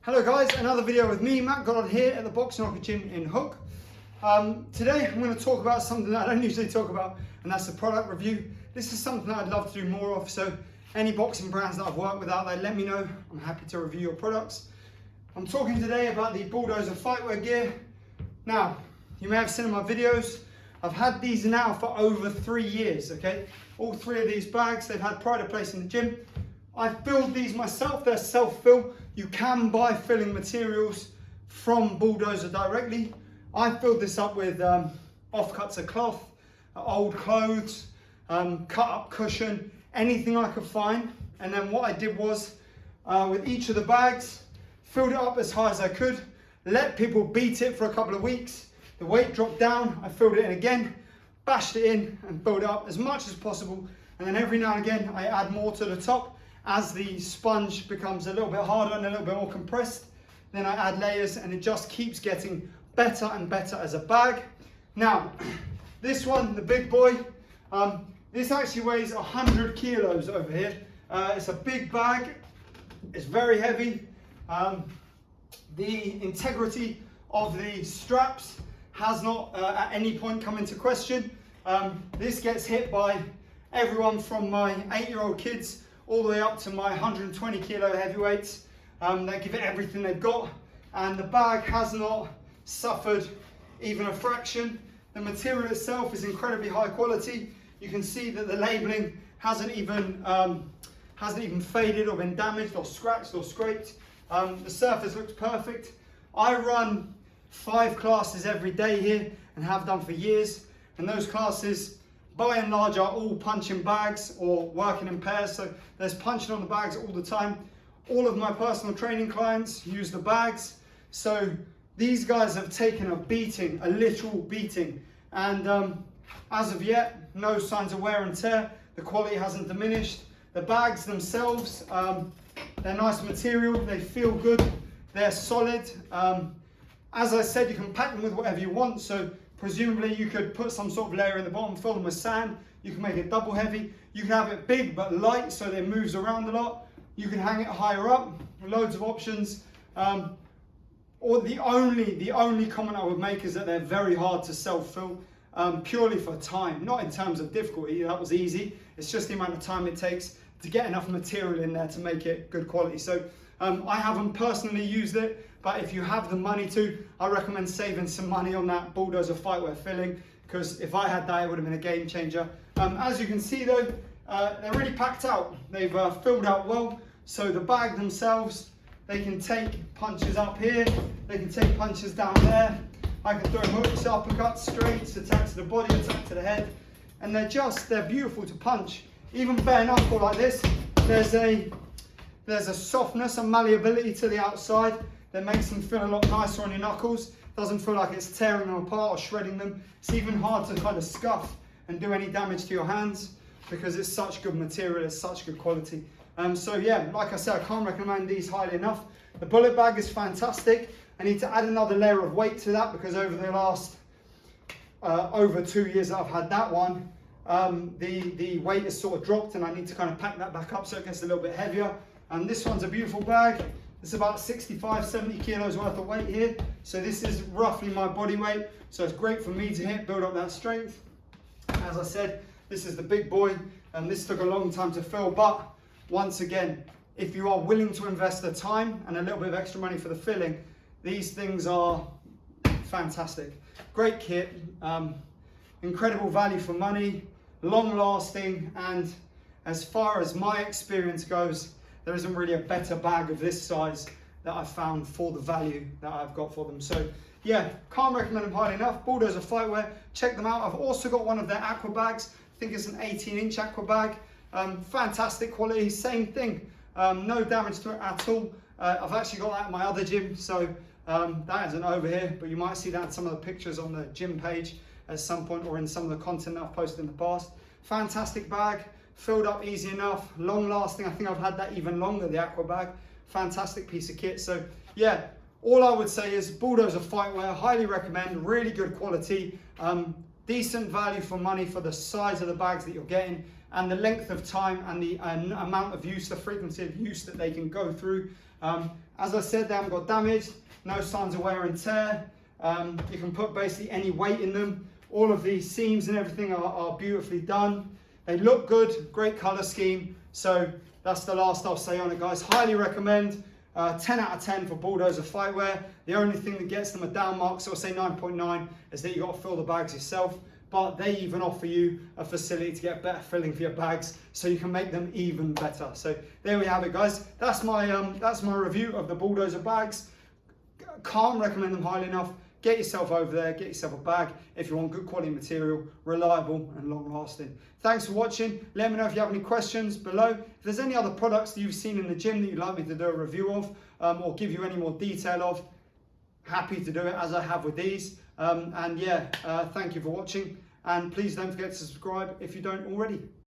Hello guys, another video with me, Matt Goddard here at the Boxing Rocket Gym in Hook. Today I'm going to talk about something that I don't usually talk about, and that's the product review. This is something that I'd love to do more of, so any boxing brands that I've worked with out there, let me know. I'm happy to review your products. I'm talking today about the Bull Doza fightwear gear. Now, you may have seen in my videos, I've had these now for over 3 years, okay? All 3 of these bags, they've had pride of place in the gym. I filled these myself, they're self-fill. You can buy filling materials from Bull Doza directly. I filled this up with offcuts of cloth, old clothes, cut up cushion, anything I could find. And then what I did was, with each of the bags, filled it up as high as I could, let people beat it for a couple of weeks. The weight dropped down, I filled it in again, bashed it in and filled it up as much as possible. And then every now and again, I add more to the top. As the sponge becomes a little bit harder and a little bit more compressed, then I add layers and it just keeps getting better and better as a bag. Now, this one, the big boy, this actually weighs 100 kilos over here. It's a big bag, it's very heavy. The integrity of the straps has not at any point come into question. This gets hit by everyone from my 8-year-old kids all the way up to my 120 kilo heavyweights. They give it everything they've got, and the bag has not suffered even a fraction. The material itself is incredibly high quality. You can see that the labeling hasn't even faded or been damaged or scratched or scraped. The surface looks perfect. I run 5 classes every day here and have done for years, and those classes by and large are all punching bags or working in pairs, so there's punching on the bags all the time. All of my personal training clients use the bags, so these guys have taken a beating, a literal beating, and as of yet, no signs of wear and tear. The quality hasn't diminished. The bags themselves, they're nice material, they feel good, they're solid. As I said, you can pack them with whatever you want, so presumably you could put some sort of layer in the bottom, fill them with sand. You can make it double heavy. You can have it big but light so that it moves around a lot. You can hang it higher up, loads of options. Or the only comment I would make is that they're very hard to self-fill, purely for time, not in terms of difficulty. That was easy. It's just the amount of time it takes to get enough material in there to make it good quality. So I haven't personally used it, but if you have the money to, I recommend saving some money on that Bull Doza fightwear filling, because if I had that, it would have been a game changer. As you can see though, they're really packed out. They've filled out well, so the bag themselves, they can take punches up here, they can take punches down there. I can throw hooks, uppercuts, straights, attack to the body, attack to the head, and they're beautiful to punch. Even bare knuckle like this, there's a softness and malleability to the outside that makes them feel a lot nicer on your knuckles. Doesn't feel like it's tearing them apart or shredding them. It's even hard to kind of scuff and do any damage to your hands because it's such good material, it's such good quality. So yeah, like I said, I can't recommend these highly enough. The bullet bag is fantastic. I need to add another layer of weight to that because over the last over 2 years that I've had that one, the weight has sort of dropped and I need to kind of pack that back up so it gets a little bit heavier. And this one's a beautiful bag. It's about 65, 70 kilos worth of weight here. So this is roughly my body weight. So it's great for me to hit, build up that strength. As I said, this is the big boy, and this took a long time to fill. But once again, if you are willing to invest the time and a little bit of extra money for the filling, these things are fantastic. Great kit, incredible value for money, long lasting, and as far as my experience goes, there isn't really a better bag of this size that I've found for the value that I've got for them. So yeah, can't recommend them highly enough. Bull Doza fightwear, check them out. I've also got one of their aqua bags. I think it's an 18-inch aqua bag. Fantastic quality, same thing. No damage to it at all. I've actually got that at my other gym, so that isn't over here, but you might see that in some of the pictures on the gym page at some point or in some of the content that I've posted in the past. Fantastic bag. Filled up easy enough, long lasting. I think I've had that even longer, the aqua bag. Fantastic piece of kit. So yeah, all I would say is Bull Doza fightwear, highly recommend, really good quality, decent value for money for the size of the bags that you're getting, and the length of time and the amount of use, the frequency of use that they can go through. As I said, they haven't got damaged, no signs of wear and tear. You can put basically any weight in them. All of these seams and everything are beautifully done. They look good, great colour scheme. So that's the last I'll say on it, guys. Highly recommend. 10 out of 10 for Bull Doza Fightwear. The only thing that gets them a down mark, so I'll say 9.9, is that you've got to fill the bags yourself. But they even offer you a facility to get better filling for your bags, so you can make them even better. So there we have it, guys. That's my review of the Bull Doza bags. Can't recommend them highly enough. Get yourself over there, get yourself a bag if you want good quality material, reliable and long lasting. Thanks for watching. Let me know if you have any questions below. If there's any other products that you've seen in the gym that you'd like me to do a review of, or give you any more detail of, happy to do it as I have with these. And yeah, thank you for watching, and please don't forget to subscribe if you don't already.